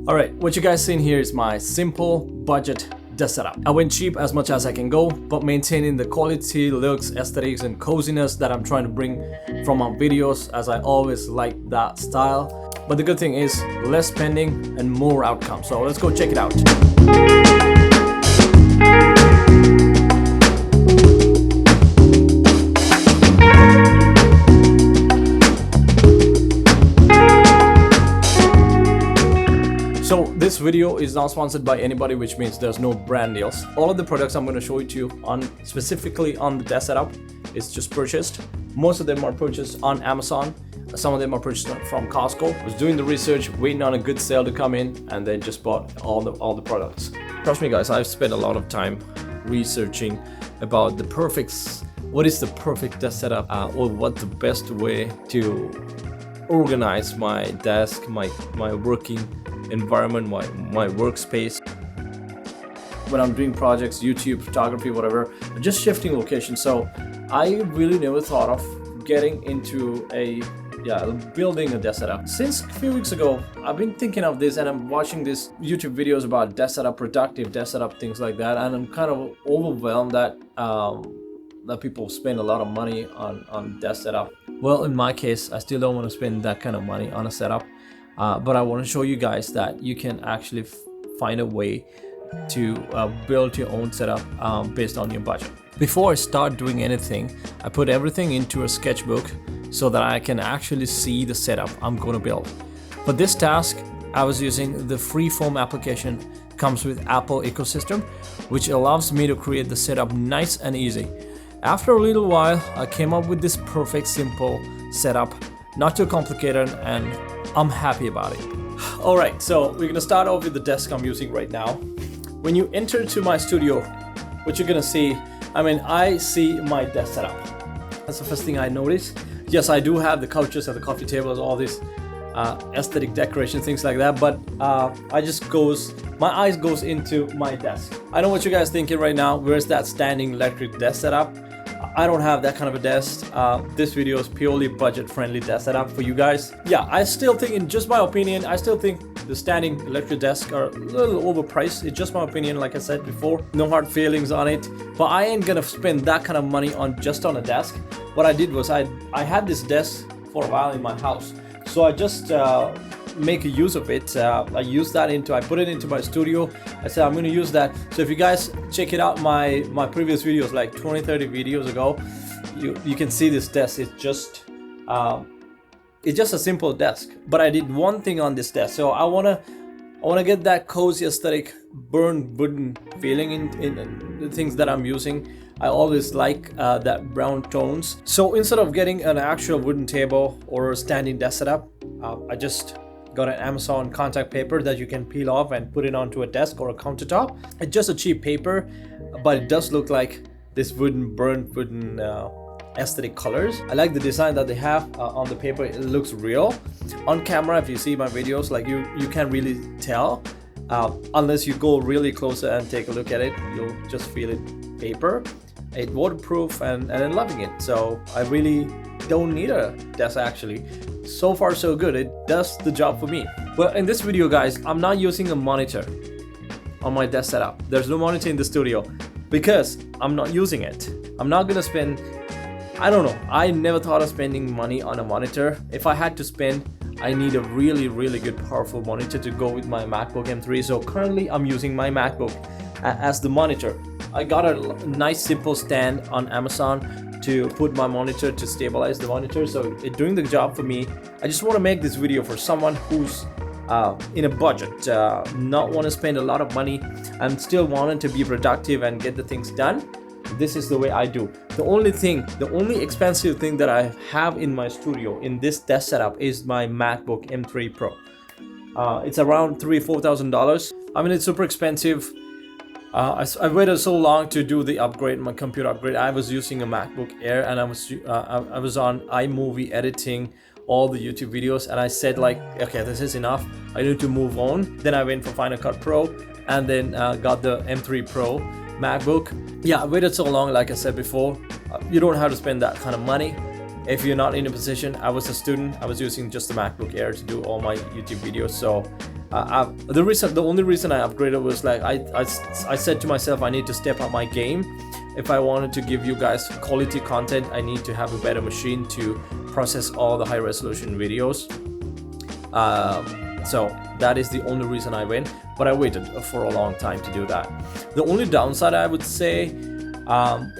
Alright, what you guys seen here is my simple budget desk setup. I went cheap as much as I can go, but maintaining the quality, looks, aesthetics, and coziness that I'm trying to bring from my videos, as I always like that style. But the good thing is less spending and more outcome. So let's go check it out. So this video is not sponsored by anybody, which means there's no brand deals. All of the products I'm going to show it to you on specifically on the desk setup is just purchased. Most of them are purchased on Amazon. Some of them are purchased from Costco. I was doing the research, waiting on a good sale to come in, and then just bought all the products. Trust me guys, I've spent a lot of time researching about what is the perfect desk setup, or what's the best way to organize my desk, my working environment, my workspace. When I'm doing projects, YouTube, photography, whatever, just shifting location. So I really never thought of getting into building a desk setup. Since a few weeks ago, I've been thinking of this, and I'm watching these YouTube videos about desk setup, productive desk setup, things like that, and I'm kind of overwhelmed that people spend a lot of money on desk setup. Well, in my case, I still don't want to spend that kind of money on a setup. But I want to show you guys that you can actually find a way to build your own setup based on your budget. Before I start doing anything, I put everything into a sketchbook so that I can actually see the setup I'm going to build. For this task, I was using the Freeform application. Comes with Apple ecosystem, which allows me to create the setup nice and easy. After a little while, I came up with this perfect, simple setup, not too complicated, and I'm happy about it. Alright, so we're gonna start off with the desk I'm using right now. When you enter to my studio, what you're gonna see, I see my desk setup. That's the first thing I notice. Yes, I do have the couches and the coffee tables, all these aesthetic decoration, things like that, but my eyes goes into my desk. I know what you guys thinking right now, where's that standing electric desk setup? I don't have that kind of a desk. This video is purely budget-friendly desk setup for you guys. Yeah, I still think, in just my opinion, I still think the standing electric desks are a little overpriced. It's just my opinion, like I said before. No hard feelings on it. But I ain't gonna spend that kind of money on just on a desk. What I did was I had this desk for a while in my house. So I just make a use of it. I put it into my studio. I said I'm going to use that. So if you guys check it out, my previous videos, like 20-30 videos ago, you can see this desk. It's just a simple desk, but I did one thing on this desk. So I want to get that cozy aesthetic, burned wooden feeling in the things that I'm using. I always like that brown tones. So instead of getting an actual wooden table or a standing desk setup, I just got an Amazon contact paper that you can peel off and put it onto a desk or a countertop. It's just a cheap paper, but it does look like this burnt wooden aesthetic colors. I like the design that they have on the paper. It looks real. On camera, if you see my videos, like you can't really tell unless you go really closer and take a look at it. You'll just feel it paper. It's waterproof, and I'm loving it. So I really don't need a desk actually. So far so good, it does the job for me. Well, in this video guys, I'm not using a monitor on my desk setup. There's no monitor in the studio because I'm not using it. I'm not gonna spend, I don't know, I never thought of spending money on a monitor. If I had to spend, I need a really good powerful monitor to go with my MacBook M3. So currently I'm using my MacBook as the monitor. I got a nice simple stand on Amazon to put my monitor to stabilize the monitor, so it's doing the job for me. I just want to make this video for someone who's in a budget, not want to spend a lot of money and still wanting to be productive and get the things done. This is the way I do. The only expensive thing that I have in my studio in this desk setup is my MacBook M3 Pro. It's around $3,000-$4,000. It's super expensive. I waited so long to do the upgrade, my computer upgrade. I was using a MacBook Air, and I was on iMovie editing all the YouTube videos, and I said like, okay, this is enough. I need to move on. Then I went for Final Cut Pro, and then got the M3 Pro MacBook. Yeah, I waited so long, like I said before. You don't have to spend that kind of money. If you're not in a position, I was a student, I was using just the MacBook Air to do all my YouTube videos. So the only reason I upgraded was like I said to myself, I need to step up my game. If I wanted to give you guys quality content, I need to have a better machine to process all the high resolution videos. So that is the only reason I went, but I waited for a long time to do that. The only downside I would say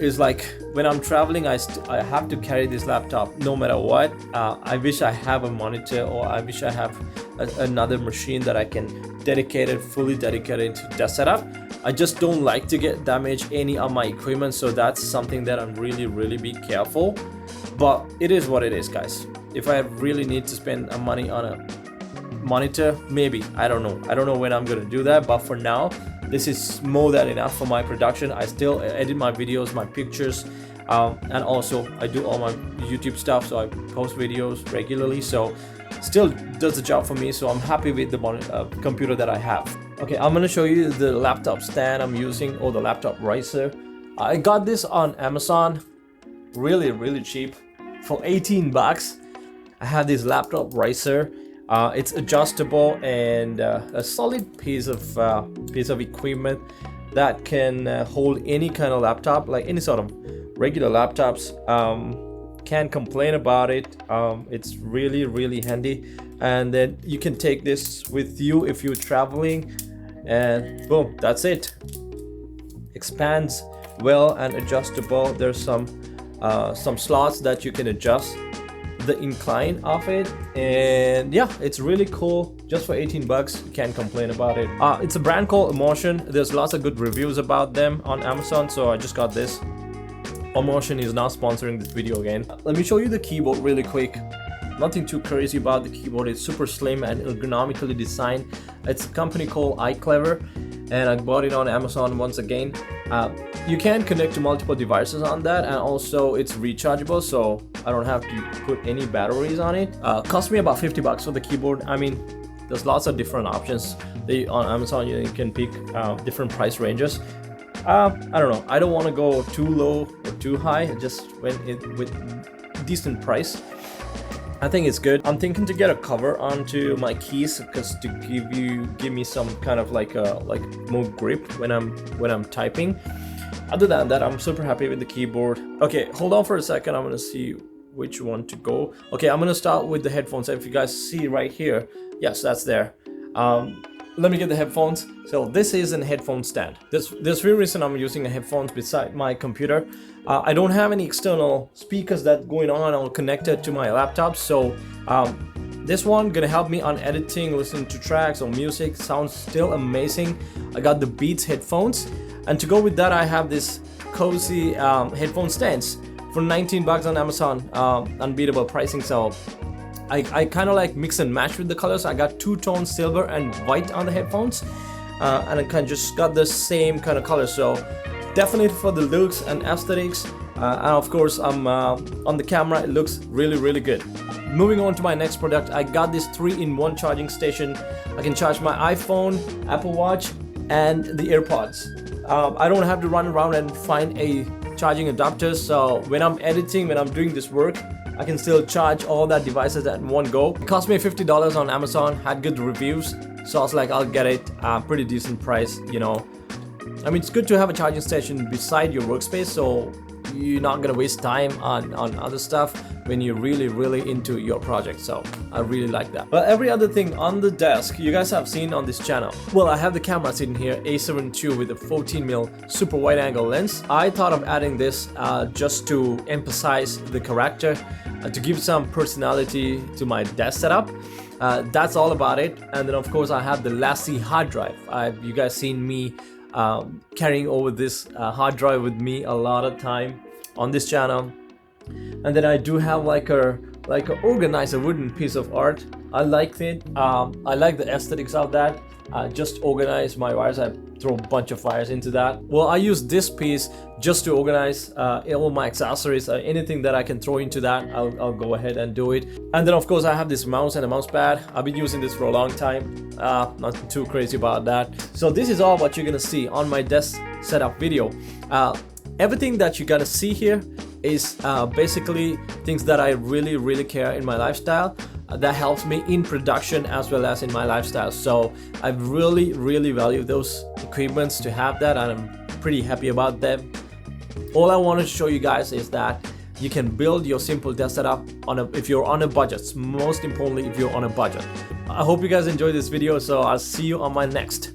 is like when I'm traveling, I have to carry this laptop no matter what. I wish I have a monitor, or I wish I have another machine that I can fully dedicate into desk setup. I just don't like to get damaged any of my equipment, so that's something that I'm really be careful. But it is what it is, guys. If I really need to spend money on a monitor, maybe, I don't know when I'm gonna do that, but for now this is more than enough for my production. I still edit my videos, my pictures, and also I do all my YouTube stuff, so I post videos regularly, so still does the job for me. So I'm happy with the computer that I have. Okay, I'm gonna show you the laptop stand I'm using, or the laptop riser. I got this on Amazon really cheap for 18 bucks. I have this laptop riser. It's adjustable and a solid piece of equipment that can hold any kind of laptop, like any sort of regular laptops. Can't complain about it. It's really handy, and then you can take this with you if you're traveling, and boom, that's it. Expands well and adjustable. There's some slots that you can adjust the incline of it, and yeah, it's really cool. Just for 18 bucks, you can't complain about it. It's a brand called Emotion. There's lots of good reviews about them on Amazon, so I just got this. Emotion is now sponsoring this video again. Let me show you the keyboard really quick. Nothing too crazy about the keyboard. It's super slim and ergonomically designed. It's a company called iClever, and I bought it on Amazon once again. You can connect to multiple devices on that, and also it's rechargeable, so I don't have to put any batteries on it. Cost me about 50 bucks for the keyboard. I mean, there's lots of different options. On Amazon you can pick different price ranges. I don't know, I don't want to go too low or too high. I just went with decent price. I think it's good. I'm thinking to get a cover onto my keys, because to give me some kind of like more grip when I'm typing. Other than that, I'm super happy with the keyboard. Okay, hold on for a second. I'm gonna see which one to go. Okay, I'm gonna start with the headphones. If you guys see right here, yes, that's there. Let me get the headphones. So this is a headphone stand. There's real reason I'm using a headphones beside my computer. I don't have any external speakers that going on or connected to my laptop, so this one gonna help me on editing, listening to tracks or music. Sounds still amazing. I got the Beats headphones, and to go with that I have this cozy headphone stands for 19 bucks on Amazon. Unbeatable pricing. So I kind of like mix and match with the colors. I got two-tone silver and white on the headphones, and I kind of just got the same kind of color. So definitely for the looks and aesthetics, and of course on the camera it looks really good. Moving on to my next product, I got this 3-in-1 charging station. I can charge my iPhone, Apple Watch, and the AirPods. I don't have to run around and find a charging adapter, so when I'm editing, when I'm doing this work, I can still charge all that devices at one go. It cost me $50 on Amazon, had good reviews, so I was like, I'll get it, pretty decent price, you know. I mean, it's good to have a charging station beside your workspace, so you're not gonna waste time on other stuff when you're really into your project. So I really like that. But every other thing on the desk you guys have seen on this channel. Well, I have the camera sitting here, A7 II with a 14mm super wide angle lens. I thought of adding this just to emphasize the character, to give some personality to my desk setup. That's all about it. And then of course I have the LaCie hard drive. You guys seen me carrying over this hard drive with me a lot of time on this channel. And then I do have like a organizer wooden piece of art. I like it. I like the aesthetics of that. Just organize my wires. I throw a bunch of wires into that. Well, I use this piece just to organize all my accessories. Anything that I can throw into that, I'll go ahead and do it. And then of course I have this mouse and a mouse pad. I've been using this for a long time. Not too crazy about that. So this is all what you're gonna see on my desk setup video. Everything that you're gonna see here is basically things that I really care in my lifestyle, that helps me in production as well as in my lifestyle. So I really value those equipments to have that, and I'm pretty happy about them. All I wanted to show you guys is that you can build your simple desk setup if you're on a budget. Most importantly, if you're on a budget. I hope you guys enjoyed this video, so I'll see you on my next.